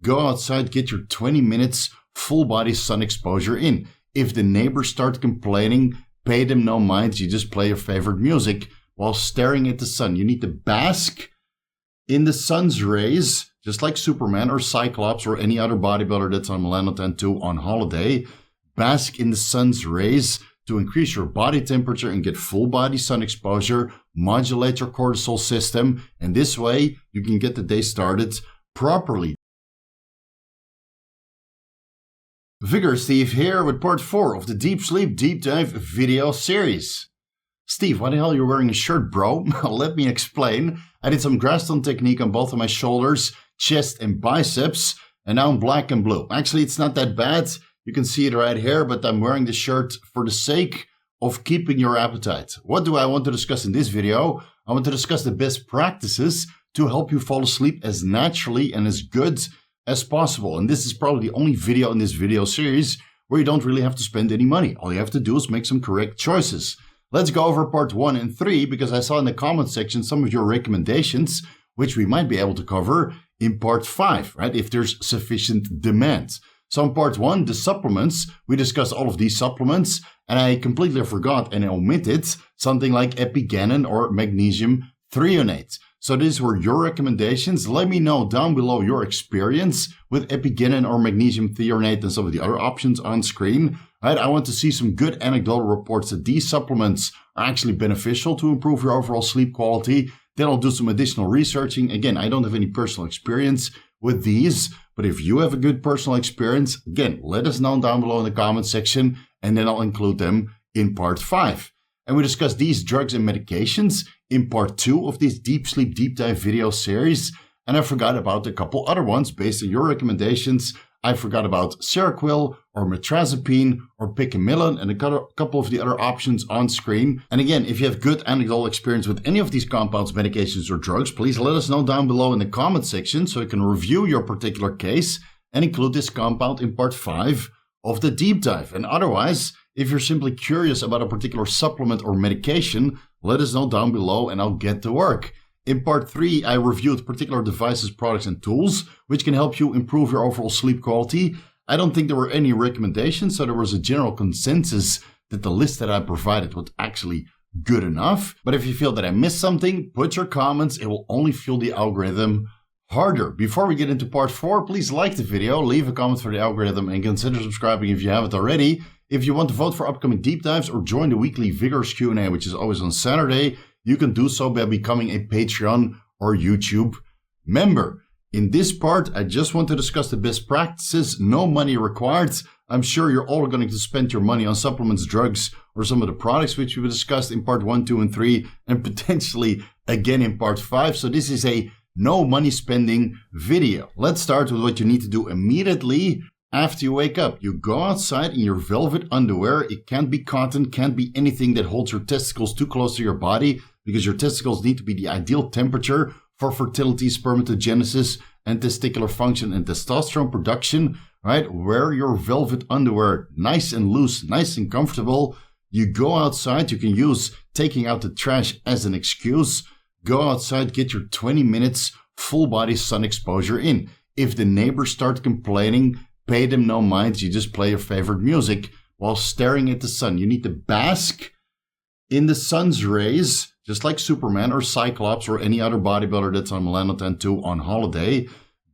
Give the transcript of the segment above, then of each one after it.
Go outside, get your 20 minutes full body sun exposure in. If the neighbors start complaining, pay them no mind. You just play your favorite music while staring at the sun. You need to bask in the sun's rays, just like Superman or Cyclops or any other bodybuilder that's on Millennial 2 on holiday. Bask in the sun's rays to increase your body temperature and get full body sun exposure, modulate your cortisol system, and this way you can get the day started properly. Vigorous Steve here with part 4 of the Deep Sleep Deep Dive video series. Steve, why the hell are you wearing a shirt, bro? Let me explain. I did some Graston technique on both of my shoulders, chest and biceps, and now I'm black and blue. Actually, it's not that bad. You can see it right here, but I'm wearing the shirt for the sake of keeping your appetite. What do I want to discuss in this video? I want to discuss the best practices to help you fall asleep as naturally and as good as possible. And this is probably the only video in this video series where you don't really have to spend any money. All you have to do is make some correct choices. Let's go over part 1 and 3 because I saw in the comment section some of your recommendations, which we might be able to cover in part 5, right? If there's sufficient demand. So in part 1, the supplements, we discussed all of these supplements and I completely forgot and omitted something like epigenin or magnesium threonate. So these were your recommendations. Let me know down below your experience with epigenin or magnesium threonate and some of the other options on screen. Right, I want to see some good anecdotal reports that these supplements are actually beneficial to improve your overall sleep quality. Then I'll do some additional researching. Again, I don't have any personal experience with these, but if you have a good personal experience, again, let us know down below in the comment section, and then I'll include them in part 5. And we discussed these drugs and medications in part 2 of this Deep Sleep Deep Dive video series. And I forgot about a couple other ones based on your recommendations. I forgot about Seroquel or Metrazapine or Picamillin and a couple of the other options on screen. And again, if you have good anecdotal experience with any of these compounds, medications, or drugs, please let us know down below in the comment section so I can review your particular case and include this compound in part 5 of the deep dive. And otherwise, if you're simply curious about a particular supplement or medication, let us know down below and I'll get to work. In part 3, I reviewed particular devices, products, and tools which can help you improve your overall sleep quality. I don't think there were any recommendations, so there was a general consensus that the list that I provided was actually good enough. But if you feel that I missed something, put your comments. It will only fuel the algorithm harder. Before we get into part 4, please like the video, leave a comment for the algorithm, and consider subscribing if you haven't already. If you want to vote for upcoming deep dives or join the weekly Vigorous Q&A, which is always on Saturday, you can do so by becoming a Patreon or YouTube member. In this part, I just want to discuss the best practices, no money required. I'm sure you're all going to spend your money on supplements, drugs, or some of the products which we discussed in part 1, 2, and 3, and potentially again in part 5. So this is a no money spending video. Let's start with what you need to do immediately after you wake up. You go outside in your velvet underwear. It can't be cotton, can't be anything that holds your testicles too close to your body, because your testicles need to be the ideal temperature for fertility, spermatogenesis, and testicular function and testosterone production, right? Wear your velvet underwear nice and loose, nice and comfortable. You go outside. You can use taking out the trash as an excuse. Go outside, get your 20 minutes full body sun exposure in. If the neighbors start complaining, pay them no mind. You just play your favorite music while staring at the sun. You need to bask in the sun's rays, just like Superman or Cyclops or any other bodybuilder that's on Millennial 2 on holiday.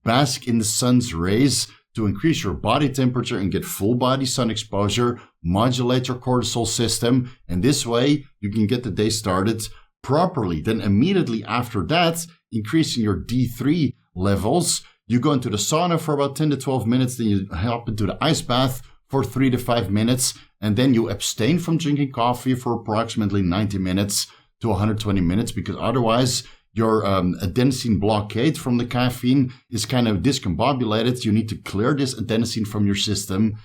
Bask in the sun's rays to increase your body temperature and get full body sun exposure, modulate your cortisol system, and this way you can get the day started properly. Then immediately after that, increasing your D3 levels, you go into the sauna for about 10 to 12 minutes, then you hop into the ice bath for 3 to 5 minutes, and then you abstain from drinking coffee for approximately 90 minutes to 120 minutes, because otherwise your adenosine blockade from the caffeine is kind of discombobulated. You need to clear this adenosine from your system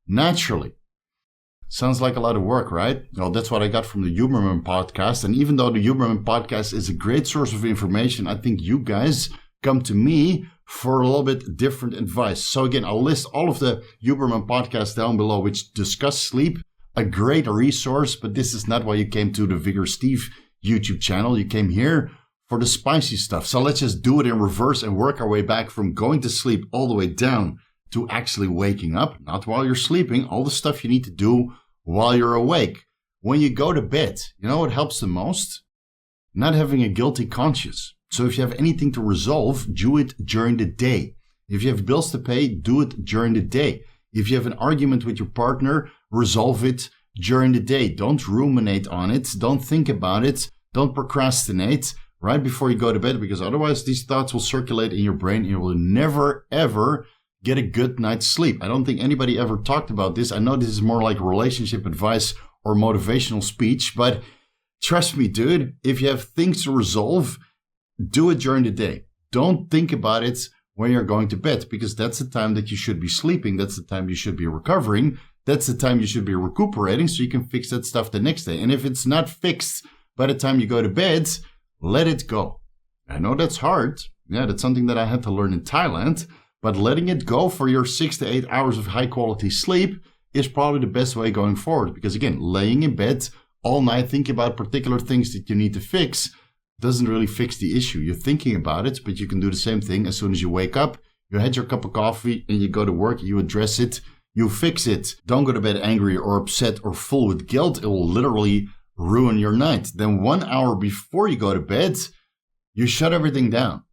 naturally. Sounds like a lot of work, right? Well, that's what I got from the Huberman podcast. And even though the Huberman podcast is a great source of information, I think you guys come to me for a little bit different advice. So again, I'll list all of the Huberman podcasts down below which discuss sleep, a great resource, but this is not why you came to the Vigorous Steve YouTube channel. You came here for the spicy stuff. So let's just do it in reverse and work our way back from going to sleep all the way down to actually waking up, not while you're sleeping, all the stuff you need to do while you're awake. When you go to bed, you know what helps the most? Not having a guilty conscience. So if you have anything to resolve, do it during the day. If you have bills to pay, do it during the day. If you have an argument with your partner, resolve it during the day. Don't ruminate on it. Don't think about it. Don't procrastinate right before you go to bed, because otherwise these thoughts will circulate in your brain and you will never, ever get a good night's sleep. I don't think anybody ever talked about this. I know this is more like relationship advice or motivational speech, but trust me, dude, if you have things to resolve, do it during the day. Don't think about it when you're going to bed, because that's the time that you should be sleeping. That's the time you should be recovering. That's the time you should be recuperating so you can fix that stuff the next day. And if it's not fixed by the time you go to bed, let it go. I know that's hard. Yeah, that's something that I had to learn in Thailand. But letting it go for your 6 to 8 hours of high quality sleep is probably the best way going forward. Because again, laying in bed all night thinking about particular things that you need to fix doesn't really fix the issue. You're thinking about it, but you can do the same thing as soon as you wake up. You had your cup of coffee and you go to work, you address it, you fix it. Don't go to bed angry or upset or full with guilt. It will literally ruin your night. Then 1 hour before you go to bed, you shut everything down.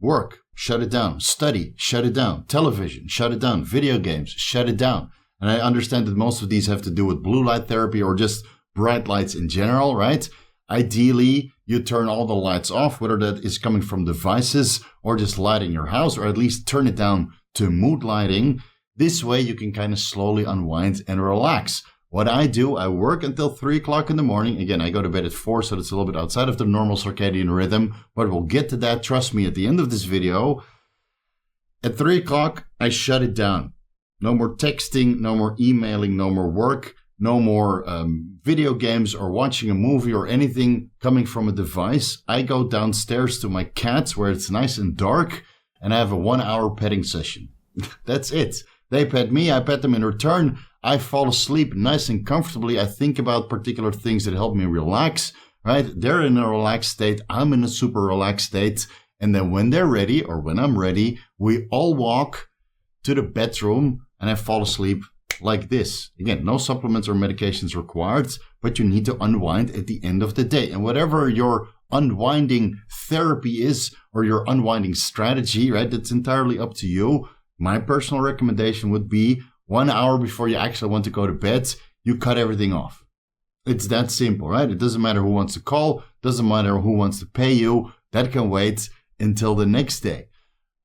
Work, shut it down. Study, shut it down. Television, shut it down. Video games, shut it down. And I understand that most of these have to do with blue light therapy or just bright lights in general, right? Ideally, you turn all the lights off, whether that is coming from devices or just lighting your house, or at least turn it down to mood lighting. This way you can kind of slowly unwind and relax. What I do, I work until 3 o'clock in the morning. Again, I go to bed at 4, so that's a little bit outside of the normal circadian rhythm, but we'll get to that. Trust me, at the end of this video, at 3 o'clock, I shut it down. No more texting, no more emailing, no more work, no more video games or watching a movie or anything coming from a device. I go downstairs to my cats where it's nice and dark, and I have a 1 hour petting session. That's it. They pet me, I pet them in return. I fall asleep nice and comfortably. I think about particular things that help me relax, right? They're in a relaxed state. I'm in a super relaxed state. And then when they're ready, or when I'm ready, we all walk to the bedroom and I fall asleep like this. Again, no supplements or medications required, but you need to unwind at the end of the day. And whatever your unwinding therapy is or your unwinding strategy, right? That's entirely up to you. My personal recommendation would be 1 hour before you actually want to go to bed, you cut everything off. It's that simple, right? It doesn't matter who wants to call, doesn't matter who wants to pay you. That can wait until the next day.